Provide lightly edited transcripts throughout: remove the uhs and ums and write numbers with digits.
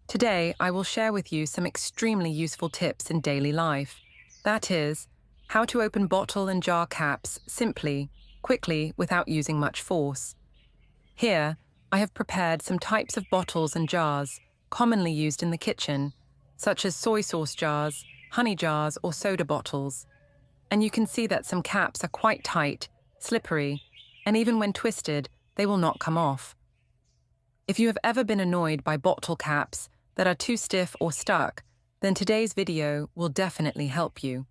Today, I will share with you some extremely useful tips in daily life. That is, how to open bottle and jar caps simply, quickly, without using much force. Here, I have prepared some types of bottles and jars commonly used in the kitchen, such as soy sauce jars, honey jars, or soda bottles. And you can see that some caps are quite tight, slippery, and even when twisted, they will not come off. If you have ever been annoyed by bottle caps that are too stiff or stuck, then today's video will definitely help you.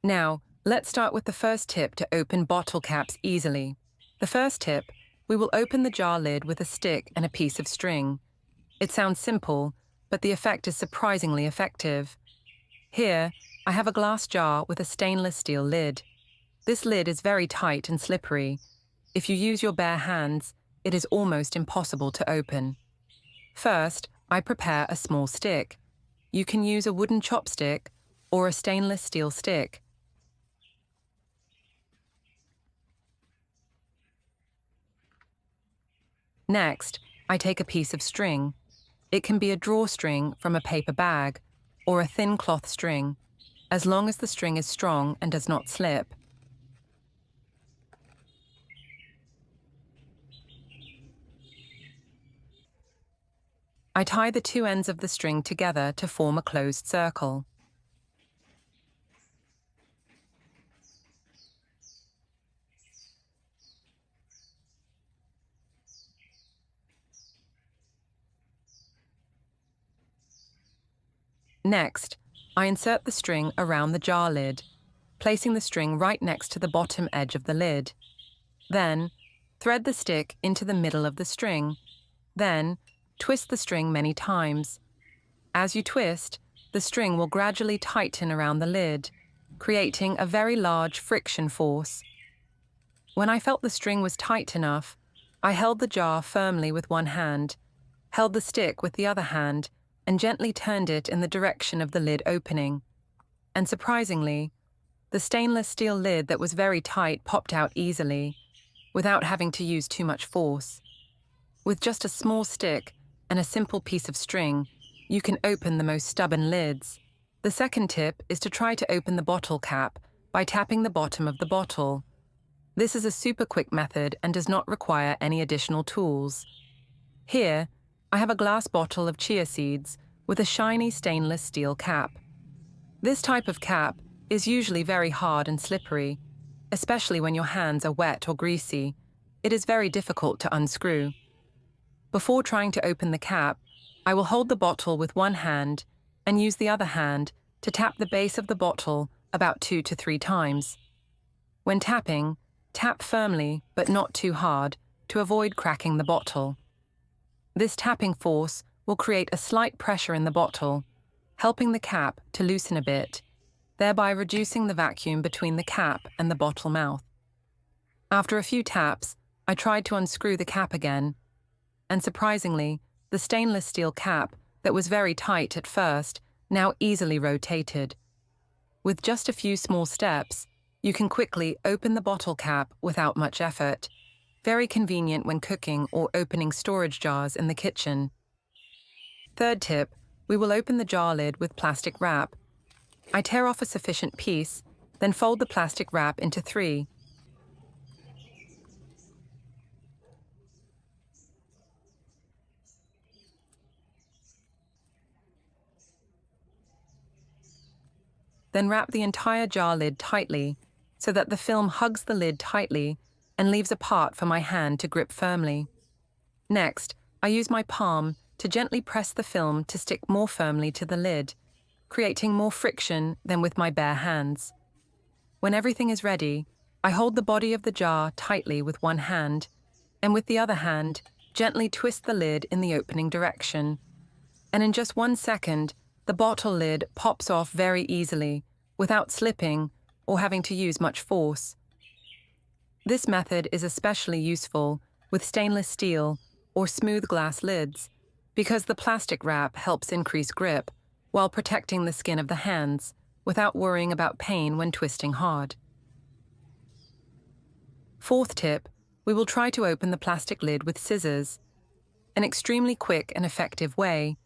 Now, let's start with the first tip to open bottle caps easily. The first tip, we will open the jar lid with a stick and a piece of string. It sounds simple, but the effect is surprisingly effective. Here, I have a glass jar with a stainless steel lid. This lid is very tight and slippery. If you use your bare hands, it is almost impossible to open. First, I prepare a small stick. You can use a wooden chopstick or a stainless steel stick. Next, I take a piece of string. It can be a drawstring from a paper bag or a thin cloth string, as long as the string is strong and does not slip. I tie the two ends of the string together to form a closed circle. Next, I insert the string around the jar lid, placing the string right next to the bottom edge of the lid. Then, thread the stick into the middle of the string. Then, twist the string many times. As you twist, the string will gradually tighten around the lid, creating a very large friction force. When I felt the string was tight enough, I held the jar firmly with one hand, held the stick with the other hand, and gently turned it in the direction of the lid opening. And surprisingly, the stainless steel lid that was very tight popped out easily, without having to use too much force. With just a small stick and a simple piece of string, you can open the most stubborn lids. The second tip is to try to open the bottle cap by tapping the bottom of the bottle. This is a super quick method and does not require any additional tools. Here, I have a glass bottle of chia seeds with a shiny stainless steel cap. This type of cap is usually very hard and slippery, especially when your hands are wet or greasy. It is very difficult to unscrew. Before trying to open the cap, I will hold the bottle with one hand and use the other hand to tap the base of the bottle about 2 to 3 times. When tapping, tap firmly but not too hard to avoid cracking the bottle. This tapping force will create a slight pressure in the bottle, helping the cap to loosen a bit, thereby reducing the vacuum between the cap and the bottle mouth. After a few taps, I tried to unscrew the cap again, and surprisingly, the stainless steel cap that was very tight at first now easily rotated. With just a few small steps, you can quickly open the bottle cap without much effort. Very convenient when cooking or opening storage jars in the kitchen. Third tip, we will open the jar lid with plastic wrap. I tear off a sufficient piece, then fold the plastic wrap into 3. Then wrap the entire jar lid tightly so that the film hugs the lid tightly and leaves a part for my hand to grip firmly. Next, I use my palm to gently press the film to stick more firmly to the lid, creating more friction than with my bare hands. When everything is ready, I hold the body of the jar tightly with one hand, and with the other hand, gently twist the lid in the opening direction. And in just 1 second, the bottle lid pops off very easily, without slipping or having to use much force. This method is especially useful with stainless steel or smooth glass lids, because the plastic wrap helps increase grip while protecting the skin of the hands without worrying about pain when twisting hard. Fourth tip, we will try to open the plastic lid with scissors. An extremely quick and effective way,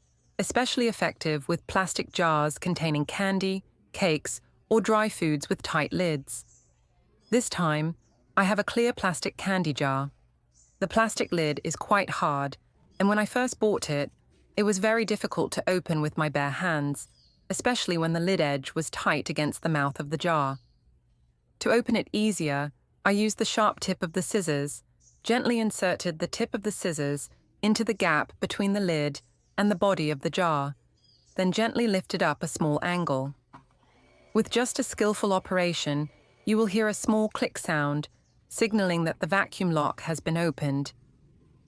especially effective with plastic jars containing candy, cakes, or dry foods with tight lids. This time, I have a clear plastic candy jar. The plastic lid is quite hard, and when I first bought it, it was very difficult to open with my bare hands, especially when the lid edge was tight against the mouth of the jar. To open it easier, I used the sharp tip of the scissors, gently inserted the tip of the scissors into the gap between the lid and the body of the jar, then gently lifted up a small angle. With just a skillful operation, you will hear a small click sound, signaling that the vacuum lock has been opened.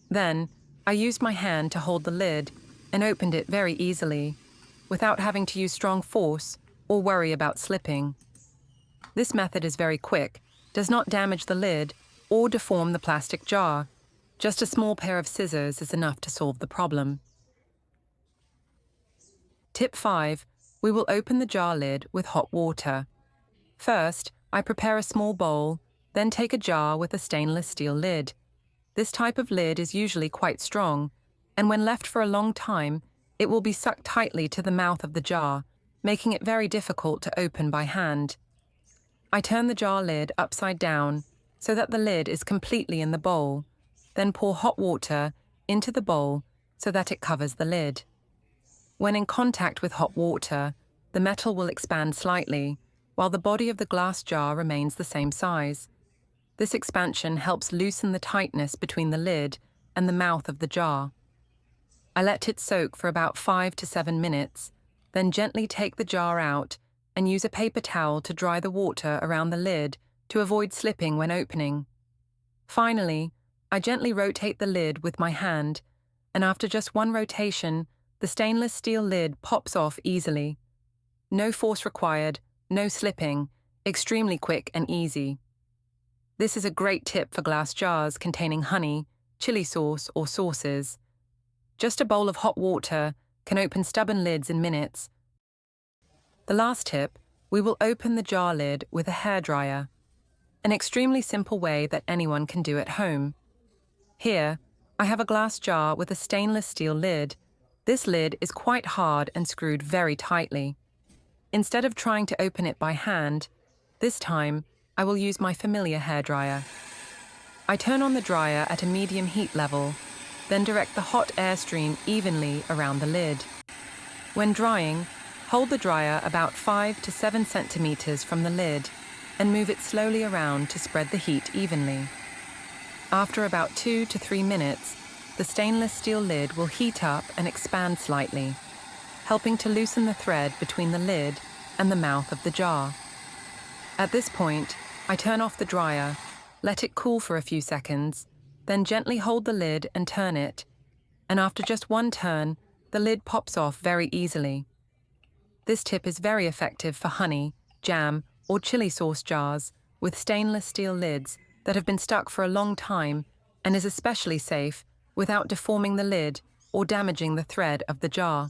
Then, I used my hand to hold the lid and opened it very easily, without having to use strong force or worry about slipping. This method is very quick, does not damage the lid or deform the plastic jar. Just a small pair of scissors is enough to solve the problem. Tip 5. We will open the jar lid with hot water. First, I prepare a small bowl, then take a jar with a stainless steel lid. This type of lid is usually quite strong, and when left for a long time, it will be sucked tightly to the mouth of the jar, making it very difficult to open by hand. I turn the jar lid upside down so that the lid is completely in the bowl, then pour hot water into the bowl so that it covers the lid. When in contact with hot water, the metal will expand slightly, while the body of the glass jar remains the same size. This expansion helps loosen the tightness between the lid and the mouth of the jar. I let it soak for about 5 to 7 minutes, then gently take the jar out and use a paper towel to dry the water around the lid to avoid slipping when opening. Finally, I gently rotate the lid with my hand, and after just one rotation, the stainless steel lid pops off easily. No force required, no slipping, extremely quick and easy. This is a great tip for glass jars containing honey, chili sauce, or sauces. Just a bowl of hot water can open stubborn lids in minutes. The last tip, we will open the jar lid with a hairdryer. An extremely simple way that anyone can do at home. Here, I have a glass jar with a stainless steel lid. This lid is quite hard and screwed very tightly. Instead of trying to open it by hand, this time I will use my familiar hairdryer. I turn on the dryer at a medium heat level, then direct the hot air stream evenly around the lid. When drying, hold the dryer about 5 to 7 centimeters from the lid and move it slowly around to spread the heat evenly. After about 2 to 3 minutes, the stainless steel lid will heat up and expand slightly, helping to loosen the thread between the lid and the mouth of the jar. At this point, I turn off the dryer, let it cool for a few seconds, then gently hold the lid and turn it, and after just one turn, the lid pops off very easily. This tip is very effective for honey, jam, or chili sauce jars with stainless steel lids that have been stuck for a long time and is especially safe without deforming the lid or damaging the thread of the jar.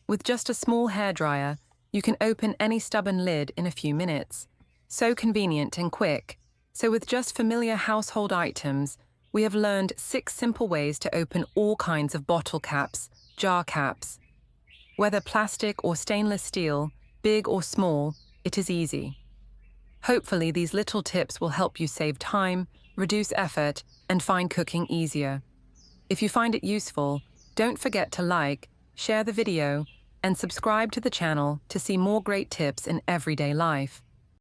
With just a small hairdryer, you can open any stubborn lid in a few minutes. So convenient and quick. So with just familiar household items, we have learned 6 simple ways to open all kinds of bottle caps, jar caps. Whether plastic or stainless steel, big or small, it is easy. Hopefully these little tips will help you save time, reduce effort, and find cooking easier. If you find it useful, don't forget to like, share the video, and subscribe to the channel to see more great tips in everyday life.